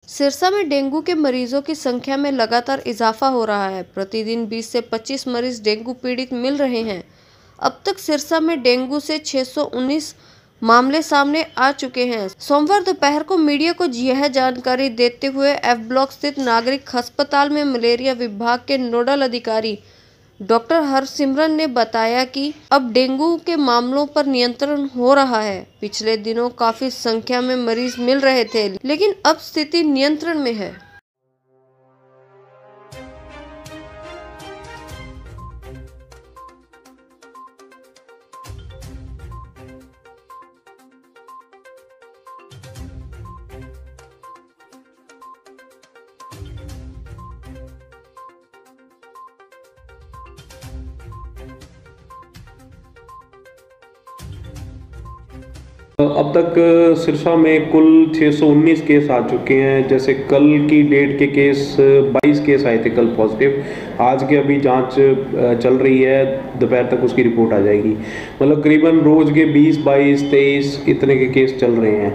सिरसा में डेंगू के मरीजों की संख्या में लगातार इजाफा हो रहा है। प्रतिदिन 20 से 25 मरीज डेंगू पीड़ित मिल रहे हैं। अब तक सिरसा में डेंगू से 619 मामले सामने आ चुके हैं। सोमवार दोपहर को मीडिया को यह जानकारी देते हुए एफ ब्लॉक स्थित नागरिक अस्पताल में मलेरिया विभाग के नोडल अधिकारी डॉक्टर हरसिमरन ने बताया कि अब डेंगू के मामलों पर नियंत्रण हो रहा है। पिछले दिनों काफी संख्या में मरीज मिल रहे थे, लेकिन अब स्थिति नियंत्रण में है। अब तक सिरसा में कुल 619 केस आ चुके हैं। जैसे कल की डेट के केस 22 केस आए थे कल पॉजिटिव। आज के अभी जांच चल रही है, दोपहर तक उसकी रिपोर्ट आ जाएगी। मतलब करीबन रोज के 20, 22, 23 इतने के केस चल रहे हैं।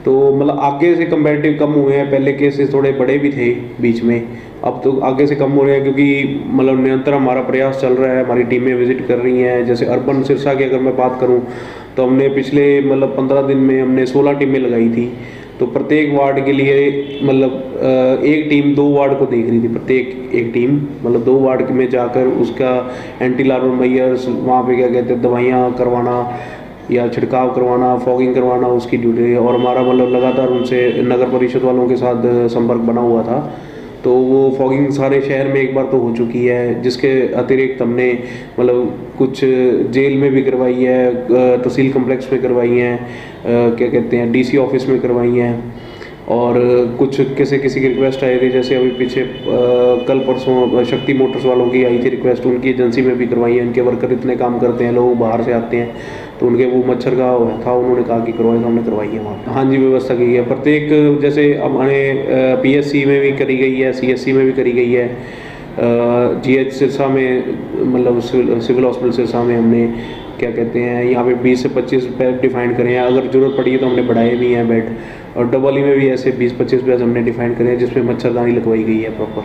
तो मतलब आगे से कंपैरेटिव कम हुए हैं। पहले केसेस थोड़े बड़े भी थे बीच में, अब तो आगे से कम हो रहे हैं क्योंकि मतलब निरंतर हमारा प्रयास चल रहा है। हमारी टीमें विजिट कर रही हैं। जैसे अर्बन सिरसा की अगर मैं बात करूं तो हमने पिछले मतलब 15 दिन में हमने 16 टीमें लगाई थी। तो प्रत्येक वार्ड के लिए मतलब एक टीम 2 वार्ड को देख रही थी। प्रत्येक एक टीम मतलब 2 वार्ड में जाकर उसका एंटी लार्वा मेजर्स, वहाँ पे क्या कहते हैं दवाइयाँ करवाना या छिड़काव करवाना, फॉगिंग करवाना उसकी ड्यूटी। और हमारा मतलब लगातार उनसे नगर परिषद वालों के साथ संपर्क बना हुआ था। तो वो फॉगिंग सारे शहर में एक बार तो हो चुकी है, जिसके अतिरिक्त हमने मतलब कुछ जेल में भी करवाई है, तहसील कम्प्लेक्स में करवाई हैं, क्या कहते हैं डीसी ऑफिस में करवाई हैं। और कुछ किसी की रिक्वेस्ट आई थी, जैसे अभी पीछे कल परसों शक्ति मोटर्स वालों की आई थी रिक्वेस्ट, उनकी एजेंसी में भी करवाई है। उनके वर्कर इतने काम करते हैं, लोग बाहर से आते हैं, तो उनके वो मच्छर का था, उन्होंने कहा कि करवाई, तो हमने करवाई है वहाँ। हाँ जी, व्यवस्था की है। प्रत्येक जैसे हमारे पीएससी में भी करी गई है, सीएससी में भी करी गई है, जीएच सिरसा में मतलब सिविल हॉस्पिटल सिरसा में हमने क्या कहते हैं यहाँ पे 20 से 25 बेड डिफाइन करे हैं। अगर ज़रूरत पड़ी है तो हमने बढ़ाए भी हैं बेड। और डबल में भी ऐसे 20-25 बेड हमने डिफाइन करे हैं, जिसमें मच्छरदानी लगवाई गई है प्रॉपर।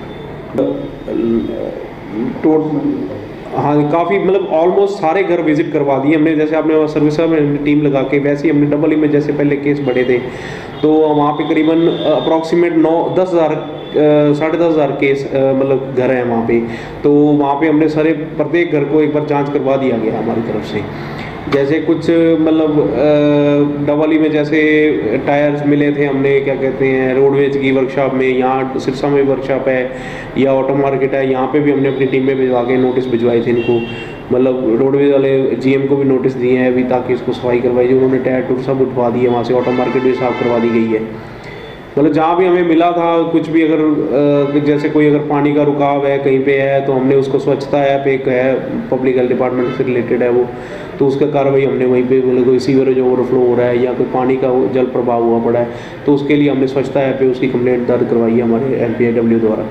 हाँ, काफ़ी मतलब ऑलमोस्ट सारे घर विजिट करवा दिए हमने। जैसे आपने सर्विस में टीम लगा के, वैसे ही हमने डबल में जैसे पहले केस बढ़े थे तो वहाँ पे करीबन अप्रॉक्सीमेट 10,000 केस मतलब घर हैं वहाँ पे। तो वहाँ पे हमने सारे प्रत्येक घर को एक बार जांच करवा दिया गया हमारी तरफ से। जैसे कुछ मतलब डबली में जैसे टायर्स मिले थे हमने क्या कहते हैं रोडवेज की वर्कशॉप में, यहाँ सिरसा में वर्कशॉप है या ऑटो मार्केट है, यहाँ पे भी हमने अपनी टीम में भिजवा के नोटिस भिजवाए थे इनको। मतलब रोडवेज वाले जीएम को भी नोटिस दिए हैं अभी, ताकि इसको सफाई करवाई जाए। उन्होंने टायर टूर सब उठवा दिए वहाँ से, ऑटो मार्केट भी साफ करवा दी गई है। मतलब जहाँ भी हमें मिला था कुछ भी, अगर जैसे कोई अगर पानी का रुकाव है कहीं पे है, तो हमने उसको स्वच्छता ऐप एक है पब्लिक हेल्थ डिपार्टमेंट से रिलेटेड है वो, तो उसका कार्रवाई हमने वहीं पे मतलब कोई सीवरेज ओवरफ्लो हो रहा है या कोई पानी का जल प्रभाव हुआ पड़ा है, तो उसके लिए हमने स्वच्छता ऐप पे उसकी कंप्लेंट दर्ज करवाई है हमारे एमपीआईडब्ल्यू द्वारा।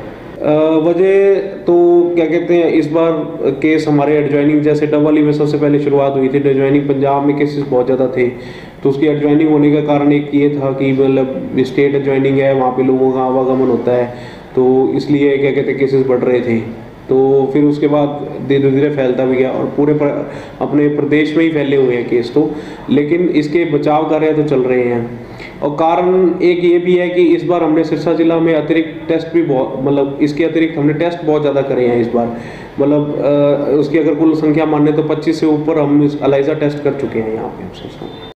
वजह तो क्या कहते हैं इस बार केस हमारे एडजॉइनिंग, जैसे डबल में सबसे पहले शुरुआत हुई थी एडजॉइनिंग, पंजाब में केसेस बहुत ज़्यादा थे, तो उसकी एडजॉइनिंग होने का कारण एक ये था कि मतलब स्टेट एडजॉइनिंग है, वहाँ पे लोगों का आवागमन होता है, तो इसलिए क्या कहते हैं केसेस बढ़ रहे थे। तो फिर उसके बाद धीरे धीरे फैलता भी गया और पूरे अपने प्रदेश में ही फैले हुए हैं केस तो, लेकिन इसके बचाव कार्य तो चल रहे हैं। और कारण एक ये भी है कि इस बार हमने सिरसा जिला में अतिरिक्त टेस्ट भी बहुत मतलब इसके अतिरिक्त हमने टेस्ट बहुत ज़्यादा करे हैं इस बार। मतलब उसकी अगर कुल संख्या माने तो 25 से ऊपर हम एलाइजा टेस्ट कर चुके हैं यहाँ पे सिरसा।